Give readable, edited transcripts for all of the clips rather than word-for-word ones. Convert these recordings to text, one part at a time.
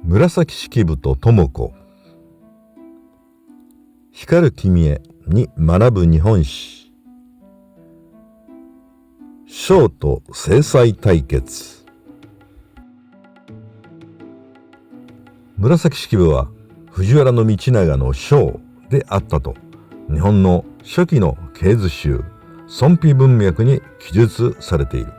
紫式部と智子。光る君へに学ぶ日本史。将と正妻対決。紫式部は藤原道長の将であったと日本の初期の系図集孫妃文脈に記述されている。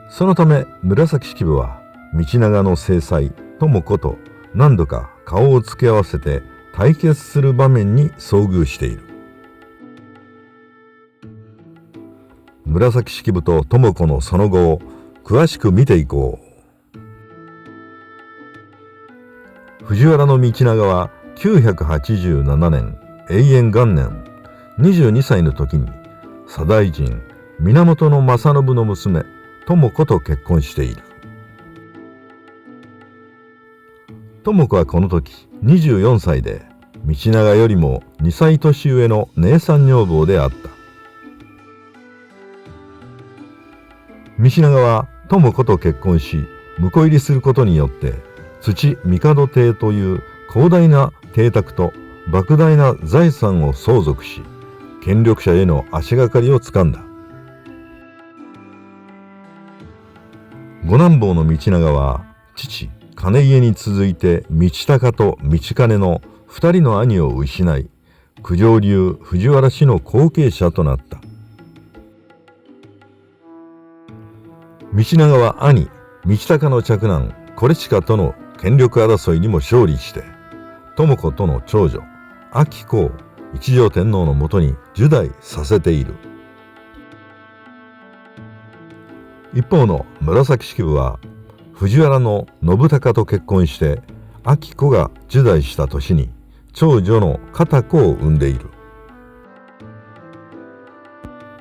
そのため紫式部は道長の正妻智子と何度か顔を付け合わせて対決する場面に遭遇している。紫式部と智子のその後を詳しく見ていこう。藤原道長は987年永延元年22歳の時に左大臣源正信の娘智子と結婚している。智子はこの時24歳で道長よりも2歳年上の姉さん女房であった。道長は智子と結婚し婿入りすることによって土帝邸という広大な邸宅と莫大な財産を相続し権力者への足がかりをつかんだ。五男坊の道長は父兼家に続いて道隆と道兼の2人の兄を失い九条流藤原氏の後継者となった。道長は兄道隆の嫡男惟親との権力争いにも勝利して智子との長女彬子を一条天皇のもとに入内させている。一方の紫式部は藤原の信孝と結婚して彬子が入内した年に長女の片子を産んでいる。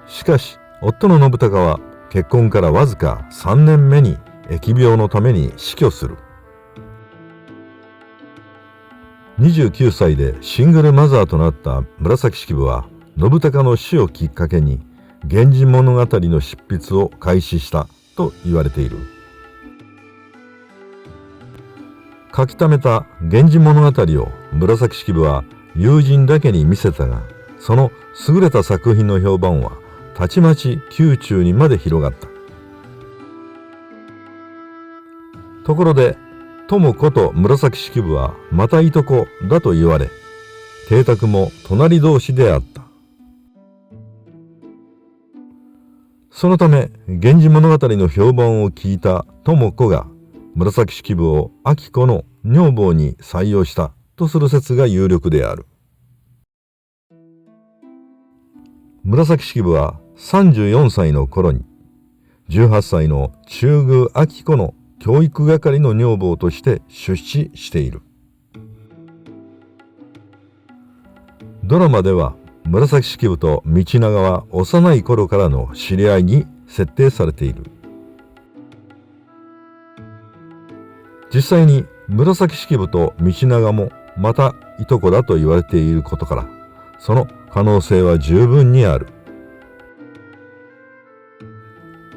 しかし夫の信孝は結婚からわずか3年目に疫病のために死去する。29歳でシングルマザーとなった紫式部は信孝の死をきっかけに源氏物語の執筆を開始したと言われている。書き溜めた源氏物語を紫式部は友人だけに見せたが、その優れた作品の評判はたちまち宮中にまで広がった。ところで智子と紫式部はまたいとこだと言われ、邸宅も隣同士であった。そのため源氏物語の評判を聞いた智子が紫式部を彬子の女房に採用したとする説が有力である。紫式部は34歳の頃に18歳の中宮彬子の教育係の女房として出仕している。ドラマでは紫式部と道長は幼い頃からの知り合いに設定されている。実際に紫式部と道長もまたいとこだと言われていることから、その可能性は十分にある。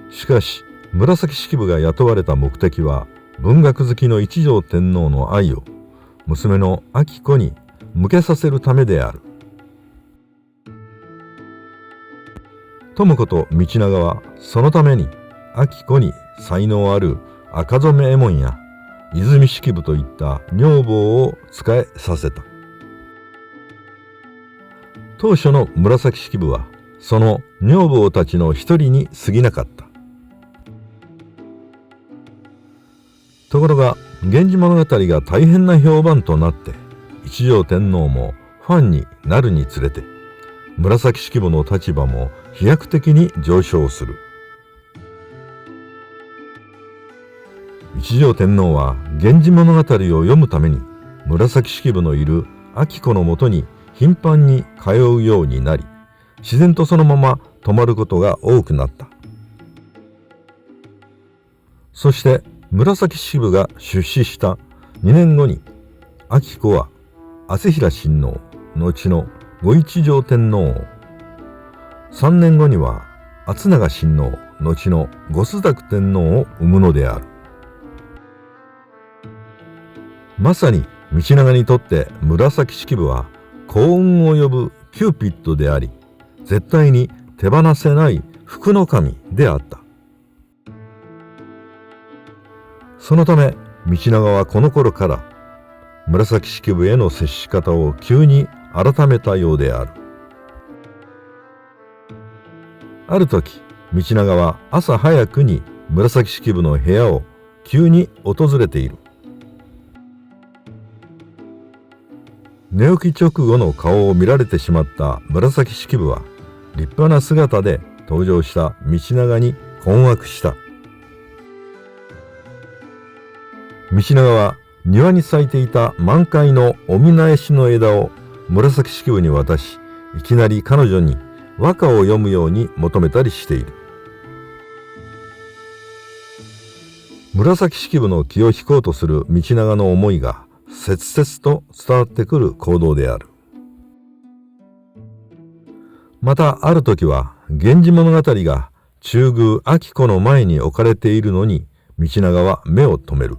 しかし紫式部が雇われた目的は文学好きの一条天皇の愛を娘の彬子に向けさせるためである。智子と道長はそのために彬子に才能ある赤染右衛門や泉式部といった女房を仕えさせた。当初の紫式部はその女房たちの一人に過ぎなかった。ところが源氏物語が大変な評判となって一条天皇もファンになるにつれて紫式部の立場も飛躍的に上昇する。一条天皇は源氏物語を読むために紫式部のいる彬子のもとに頻繁に通うようになり、自然とそのまま泊まることが多くなった。そして紫式部が出仕した2年後に彬子は敦平親王後の御一条天皇を、3年後には敦長親王後の御須沢天皇を生むのである。まさに道長にとって紫式部は幸運を呼ぶキューピッドであり、絶対に手放せない福の神であった。そのため道長はこの頃から紫式部への接し方を急に改めたようである。ある時、道長は朝早くに紫式部の部屋を急に訪れている。寝起き直後の顔を見られてしまった紫式部は立派な姿で登場した道長に困惑した。道長は庭に咲いていた満開のおみなえしの枝を紫式部に渡し、いきなり彼女に和歌を読むように求めたりしている。紫式部の気を引こうとする道長の思いが切々と伝わってくる行動である。またある時は源氏物語が中宮彬子の前に置かれているのに道長は目を留める。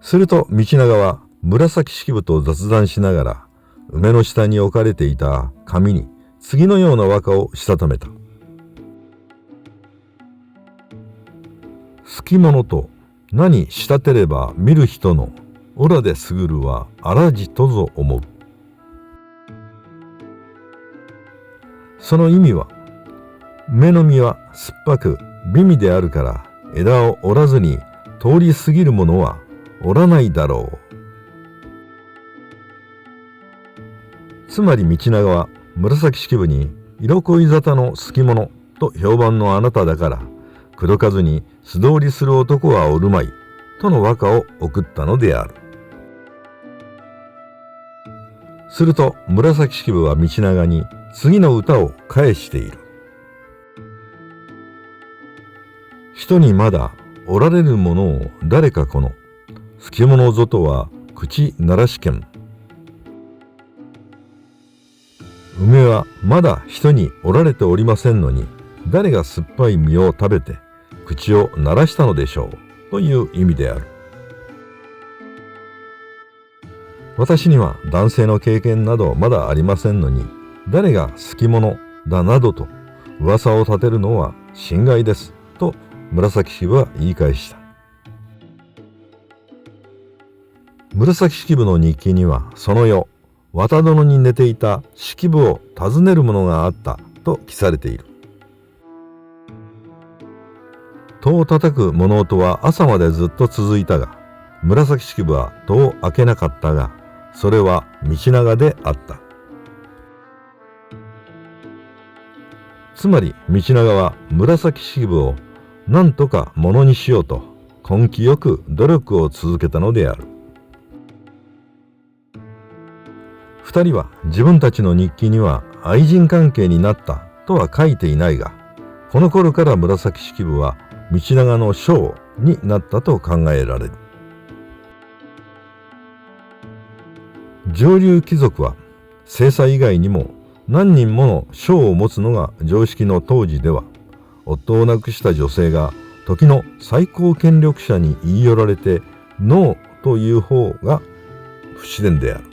すると道長は紫式部と雑談しながら梅の下に置かれていた紙に次のような和歌をしたためた。好き者と何したてれば見る人のオラですぐるはあらじとぞ思う。その意味は、梅の実は酸っぱく美味であるから枝を折らずに通り過ぎる者は折らないだろう。つまり道長は紫式部に色恋沙汰の好き者と評判のあなただから口説かずに素通りする男はおるまいとの和歌を送ったのである。すると紫式部は道長に次の歌を返している。人にまだおられるものを誰かこの好き者ぞとは口ならしけん。梅はまだ人におられておりませんのに誰が酸っぱい実を食べて口を鳴らしたのでしょうという意味である。私には男性の経験などまだありませんのに誰が好き者だなどと噂を立てるのは心外ですと紫式部は言い返した。紫式部の日記にはその夜綿殿に寝ていた式部を訪ねるものがあったと記されている。戸を叩く物音は朝までずっと続いたが紫式部は戸を開けなかったがそれは道長であった。つまり道長は紫式部を何とかものにしようと根気よく努力を続けたのである。二人は自分たちの日記には愛人関係になったとは書いていないがこの頃から紫式部は道長の将になったと考えられる。上流貴族は正妻以外にも何人もの将を持つのが常識の当時では夫を亡くした女性が時の最高権力者に言い寄られてノーという方が不自然である。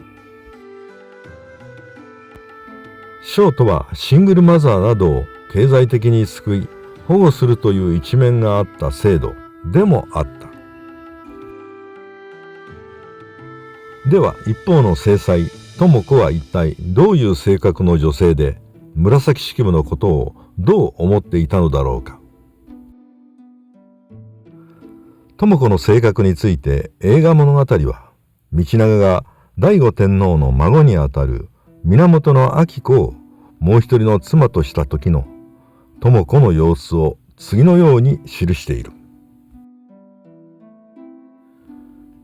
将とはシングルマザーなどを経済的に救い保護するという一面があった制度でもあった。では一方の正妻智子は一体どういう性格の女性で紫式部のことをどう思っていたのだろうか。智子の性格について映画物語は道長が醍醐天皇の孫にあたる源彬子をもう一人の妻とした時の智子の様子を次のように記している。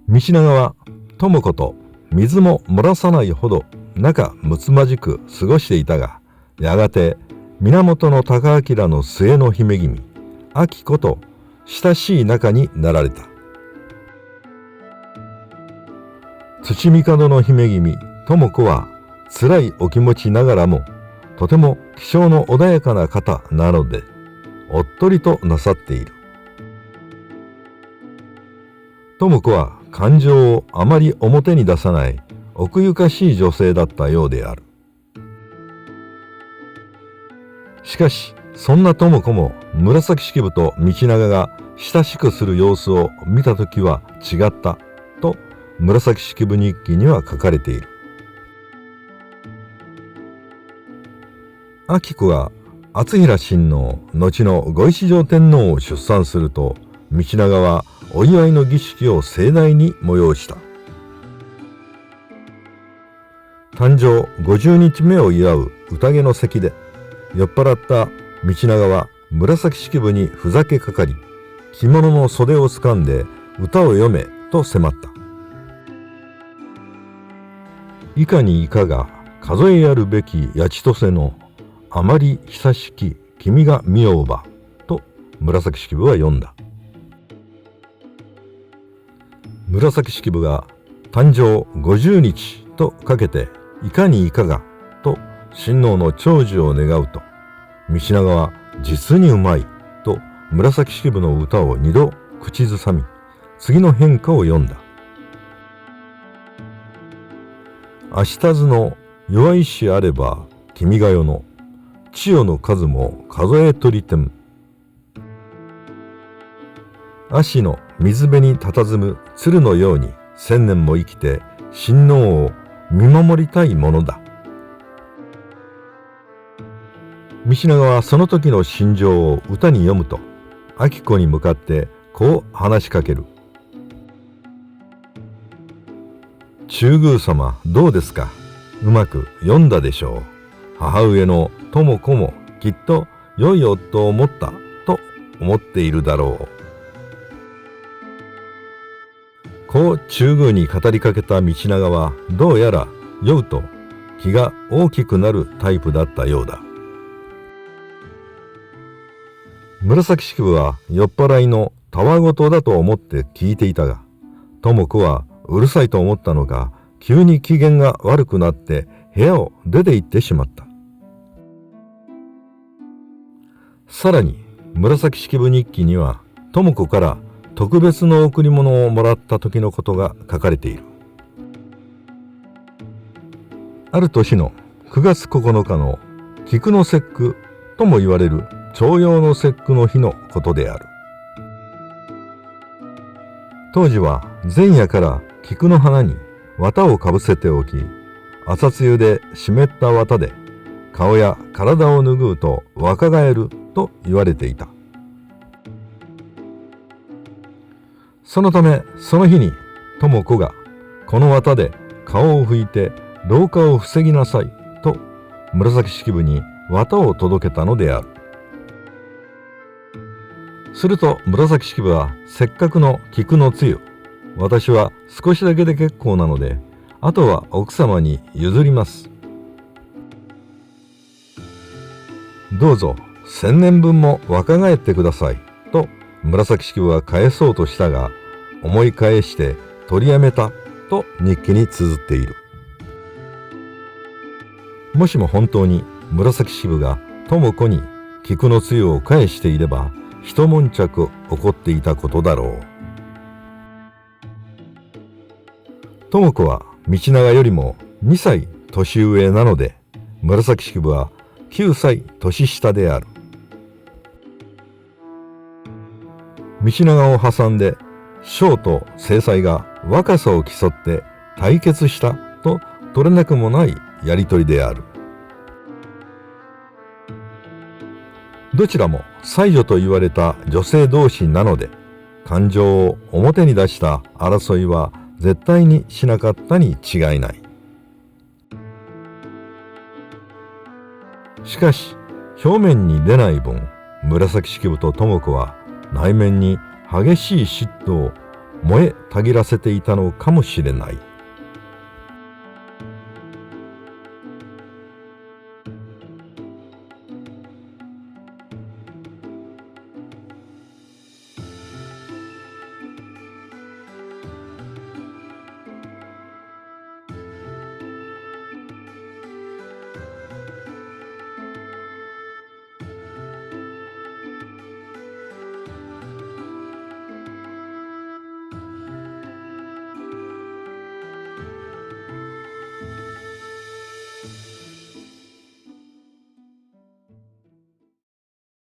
道長は智子と水も漏らさないほど仲睦まじく過ごしていたがやがて源高明の末の姫君彬子と親しい仲になられた。土帝の姫君智子は辛いお気持ちながらもとても気性の穏やかな方なのでおっとりとなさっている。智子は感情をあまり表に出さない奥ゆかしい女性だったようである。しかしそんな智子も紫式部と道長が親しくする様子を見たときは違ったと紫式部日記には書かれている。彬子が敦平親王後の御一条天皇を出産すると、道長はお祝いの儀式を盛大に催した。誕生50日目を祝う宴の席で、酔っ払った道長は紫式部にふざけかかり、着物の袖を掴んで歌を読めと迫った。いかにいかが数えやるべきやちとせのあまり久しき君が見ようばと紫式部は読んだ。紫式部が誕生50日とかけていかにいかがと親王の長寿を願うと、道長は実にうまいと紫式部の歌を2度口ずさみ、次の変化を読んだ。明日図の弱いしあれば君が代の千代の数も数え取りてん。足の水辺に佇む鶴のように千年も生きて親王を見守りたいものだ。道長はその時の心情を歌に詠むと、彬子に向かってこう話しかける。中宮様どうですか。うまく読んだでしょう。母上の智子もきっと良い夫を持ったと思っているだろう。こう中宮に語りかけた道長はどうやら酔うと気が大きくなるタイプだったようだ。紫式部は酔っ払いのたわごとだと思って聞いていたが、智子はうるさいと思ったのか、急に機嫌が悪くなって部屋を出て行ってしまった。さらに紫式部日記には智子から特別の贈り物をもらった時のことが書かれている。ある年の9月9日の菊の節句とも言われる重陽の節句の日のことである。当時は前夜から菊の花に綿をかぶせておき、朝露で湿った綿で顔や体を拭うと若返ると言われていた。そのためその日に智子がこの綿で顔を拭いて老化を防ぎなさいと紫式部に綿を届けたのである。すると紫式部はせっかくの菊の露、私は少しだけで結構なので、あとは奥様に譲ります。どうぞ1000年分も若返ってくださいと紫式部は返そうとしたが、思い返して取りやめたと日記に綴っている。もしも本当に紫式部が智子に菊の露を返していれば、一悶着起こっていたことだろう。智子は道長よりも2歳年上なので、紫式部は9歳年下である。道長を挟んで将と正妻が若さを競って対決したと取れなくもないやりとりである。どちらも才女と言われた女性同士なので、感情を表に出した争いは絶対にしなかったに違いない。しかし表面に出ない分、紫式部と智子は内面に激しい嫉妬を燃えたぎらせていたのかもしれない。